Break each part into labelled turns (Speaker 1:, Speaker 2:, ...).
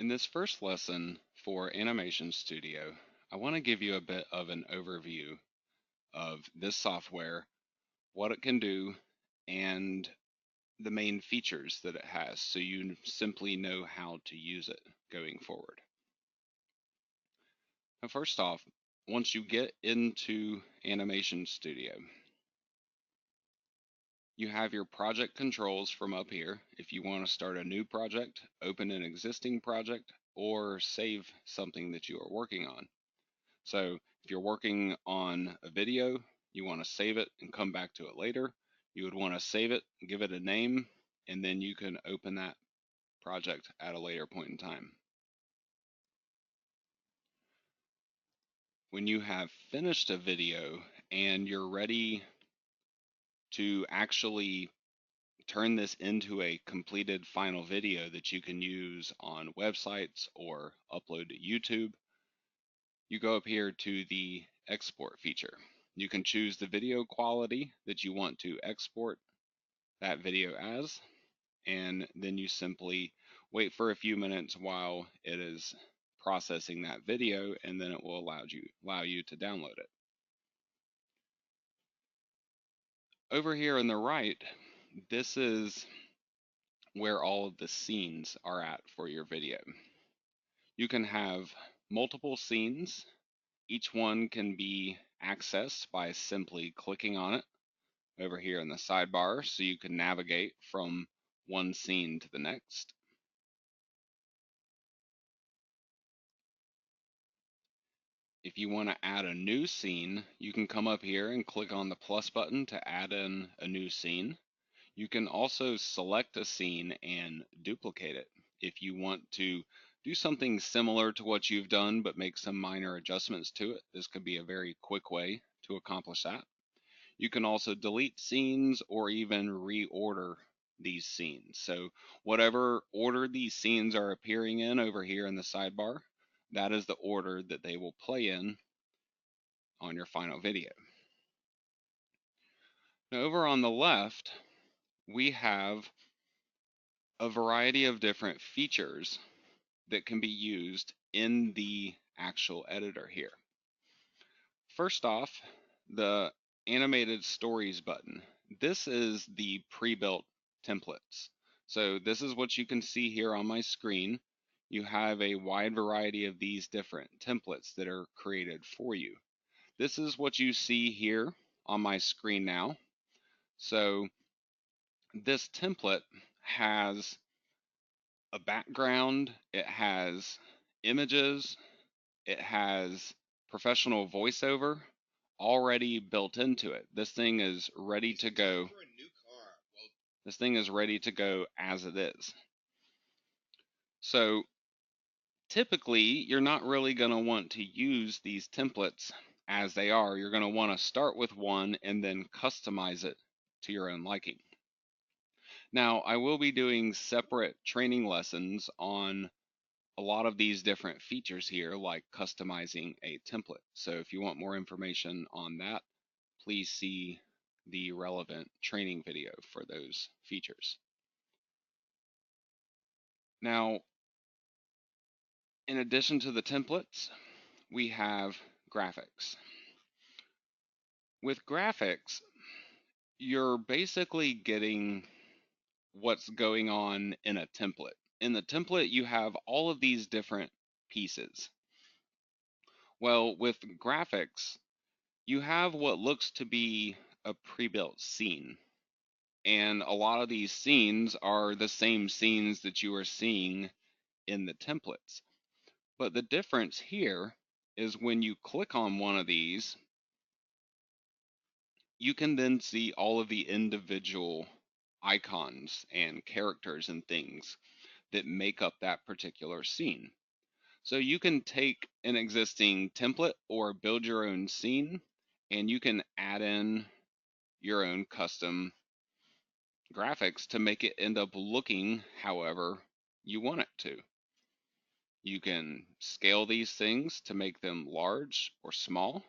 Speaker 1: In this first lesson for Animation Studio, I want to give you a bit of an overview of this software, what it can do, and the main features that it has so you simply know how to use it going forward. Now, first off, once you get into Animation Studio, you have your project controls from up here. If you want to start a new project, open an existing project, or save something that you are working on. So if you're working on a video, you want to save it and come back to it later, you would want to save it, give it a name, and then you can open that project at a later point in time. When you have finished a video and you're ready to actually turn this into a completed final video that you can use on websites or upload to YouTube, you go up here to the export feature. You can choose the video quality that you want to export that video as, and then you simply wait for a few minutes while it is processing that video, and then it will allow you to download it. Over here on the right, this is where all of the scenes are at for your video. You can have multiple scenes. Each one can be accessed by simply clicking on it over here in the sidebar, so you can navigate from one scene to the next. If you want to add a new scene, you can come up here and click on the plus button to add in a new scene. You can also select a scene and duplicate it. If you want to do something similar to what you've done but make some minor adjustments to it, this could be a very quick way to accomplish that. You can also delete scenes or even reorder these scenes. So whatever order these scenes are appearing in over here in the sidebar, that is the order that they will play in on your final video. Now over on the left, we have a variety of different features that can be used in the actual editor here. First off, the animated stories button. This is the pre-built templates. So this is what you can see here on my screen. You have a wide variety of these different templates that are created for you. This is what you see here on my screen now. So this template has a background, it has images, it has professional voiceover already built into it. This thing is ready to go. This thing is ready to go as it is. So typically, you're not really going to want to use these templates as they are. You're going to want to start with one and then customize it to your own liking. Now, I will be doing separate training lessons on a lot of these different features here, like customizing a template. So if you want more information on that, please see the relevant training video for those features. Now, in addition to the templates, we have graphics. With graphics, you're basically getting what's going on in a template. In the template, you have all of these different pieces. Well, with graphics, you have what looks to be a pre-built scene. And a lot of these scenes are the same scenes that you are seeing in the templates. But the difference here is when you click on one of these, you can then see all of the individual icons and characters and things that make up that particular scene. So you can take an existing template or build your own scene, and you can add in your own custom graphics to make it end up looking however you want it to. You can scale these things to make them large or small.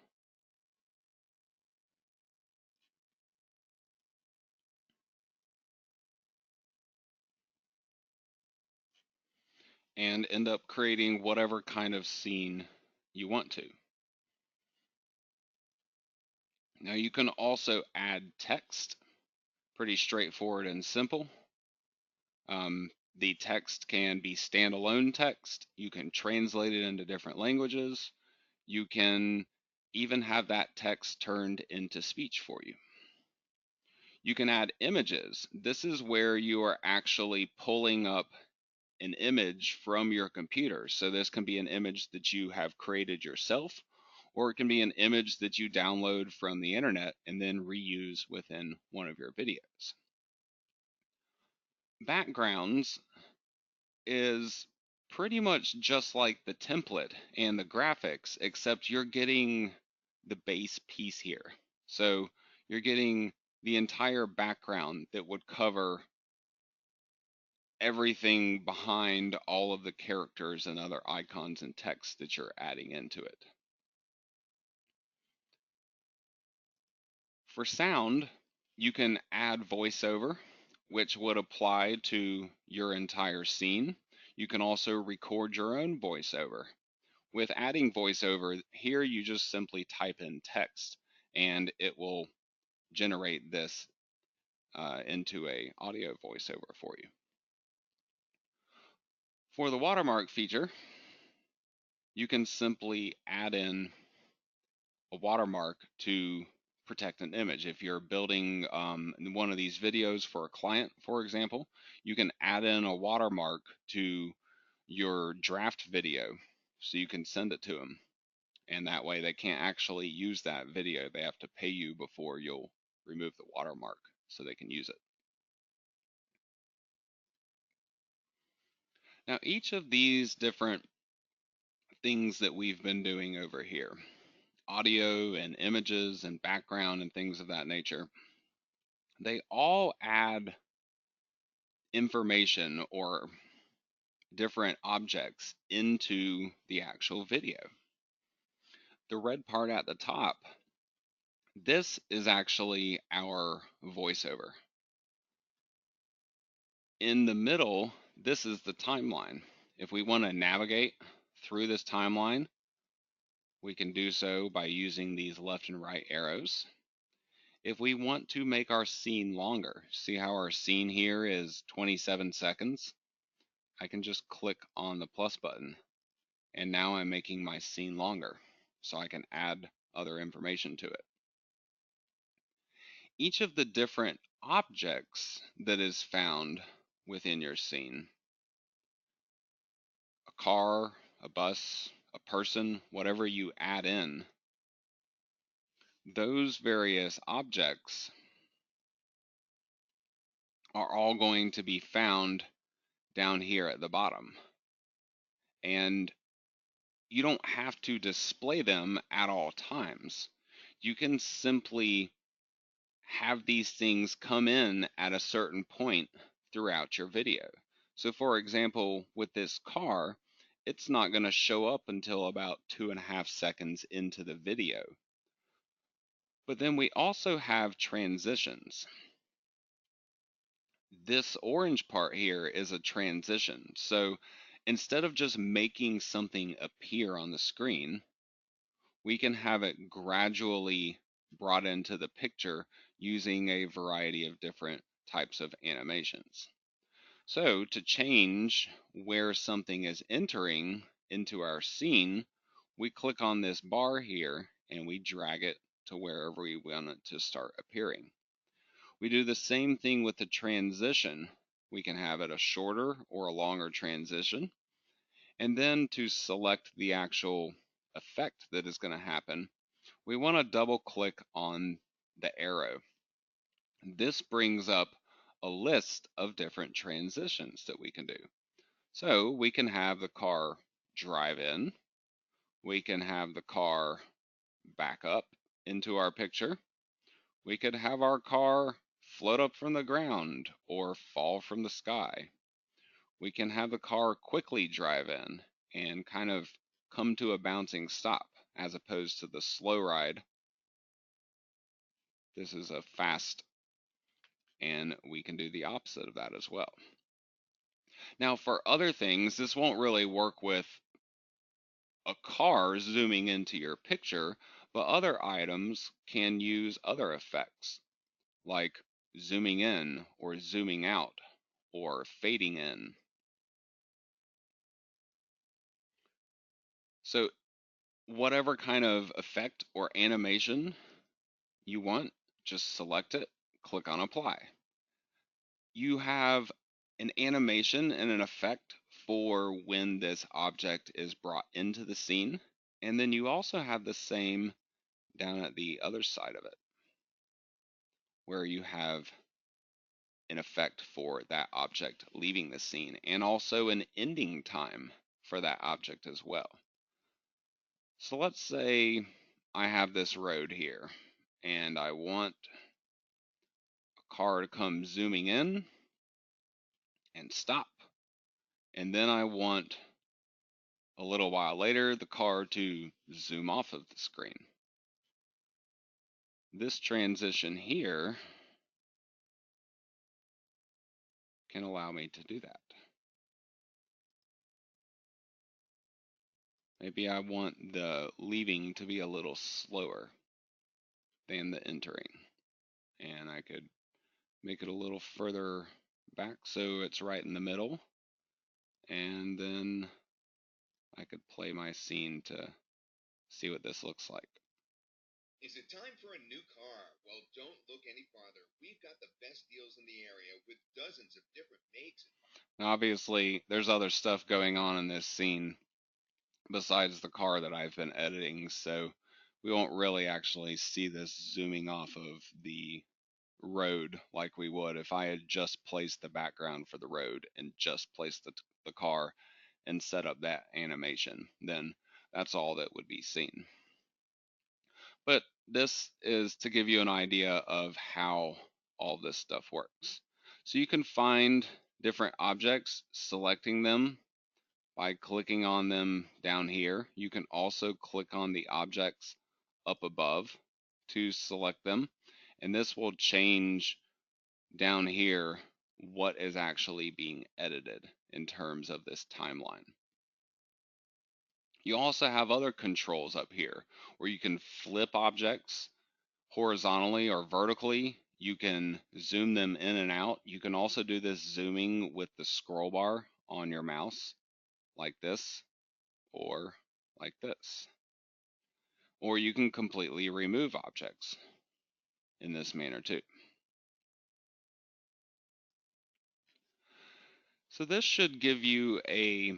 Speaker 1: and end up creating whatever kind of scene you want to. Now you can also add text, pretty straightforward and simple. The text can be standalone text. You can translate it into different languages. You can even have that text turned into speech for you. You can add images. This is where you are actually pulling up an image from your computer. So this can be an image that you have created yourself, or it can be an image that you download from the internet and then reuse within one of your videos. Backgrounds is pretty much just like the template and the graphics, except you're getting the base piece here. So you're getting the entire background that would cover everything behind all of the characters and other icons and text that you're adding into it. For sound, you can add voiceover, which would apply to your entire scene. You can also record your own voiceover. With adding voiceover, here you just simply type in text and it will generate this into a audio voiceover for you. For the watermark feature, you can simply add in a watermark to protect an image. If you're building one of these videos for a client, for example, you can add in a watermark to your draft video so you can send it to them. And that way they can't actually use that video. They have to pay you before you'll remove the watermark so they can use it. Now, each of these different things that we've been doing over here, audio and images and background and things of that nature, they all add information or different objects into the actual video. The red part at the top, this is actually our voiceover. In the middle, this is the timeline. If we want to navigate through this timeline, we can do so by using these left and right arrows. If we want to make our scene longer, see how our scene here is 27 seconds? I can just click on the plus button, and now I'm making my scene longer, so I can add other information to it. Each of the different objects that is found within your scene, a car, a bus, a person, whatever you add in, those various objects are all going to be found down here at the bottom. And you don't have to display them at all times. You can simply have these things come in at a certain point throughout your video. So for example, with this car, it's not going to show up until about 2.5 seconds into the video. But then we also have transitions. This orange part here is a transition. So instead of just making something appear on the screen, we can have it gradually brought into the picture using a variety of different types of animations. So to change where something is entering into our scene, we click on this bar here and we drag it to wherever we want it to start appearing. We do the same thing with the transition. We can have it a shorter or a longer transition. And then to select the actual effect that is going to happen, we want to double click on the arrow. This brings up a list of different transitions that we can do. So we can have the car drive in. We can have the car back up into our picture. We could have our car float up from the ground or fall from the sky. We can have the car quickly drive in and kind of come to a bouncing stop as opposed to the slow ride. This is a fast, and we can do the opposite of that as well. Now, for other things, this won't really work with a car zooming into your picture, but other items can use other effects, like zooming in or zooming out or fading in. So whatever kind of effect or animation you want, just select it, click on apply. You have an animation and an effect for when this object is brought into the scene. And then you also have the same down at the other side of it, where you have an effect for that object leaving the scene and also an ending time for that object as well. So let's say I have this road here and I want a car to come zooming in and stop. And then I want a little while later the car to zoom off of the screen. This transition here can allow me to do that. Maybe I want the leaving to be a little slower than the entering. And I could make it a little further back so it's right in the middle. And then I could play my scene to see what this looks like.
Speaker 2: Is it time for a new car? Well, don't look any farther. We've got the best deals in the area with dozens of different makes.
Speaker 1: Now, obviously, there's other stuff going on in this scene besides the car that I've been editing, so we won't really actually see this zooming off of the road like we would if I had just placed the background for the road and just placed the car and set up that animation. Then that's all that would be seen. But this is to give you an idea of how all this stuff works. So you can find different objects, selecting them by clicking on them down here. You can also click on the objects up above to select them, and this will change down here what is actually being edited in terms of this timeline. You also have other controls up here where you can flip objects horizontally or vertically. You can zoom them in and out. You can also do this zooming with the scroll bar on your mouse like this or like this. Or you can completely remove objects in this manner too. So this should give you a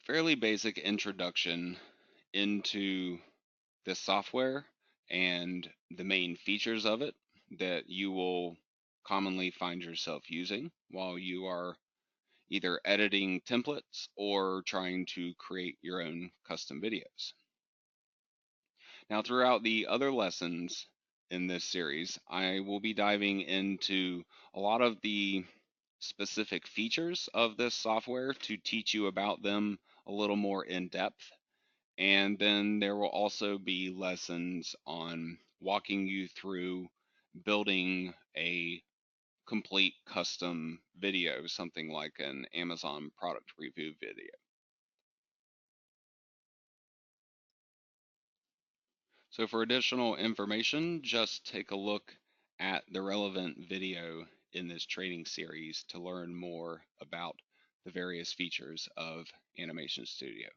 Speaker 1: fairly basic introduction into this software and the main features of it that you will commonly find yourself using while you are either editing templates or trying to create your own custom videos. Now, throughout the other lessons in this series, I will be diving into a lot of the specific features of this software to teach you about them a little more in depth. And then there will also be lessons on walking you through building a complete custom video, something like an Amazon product review video. So for additional information, just take a look at the relevant video in this training series to learn more about the various features of Animation Studio.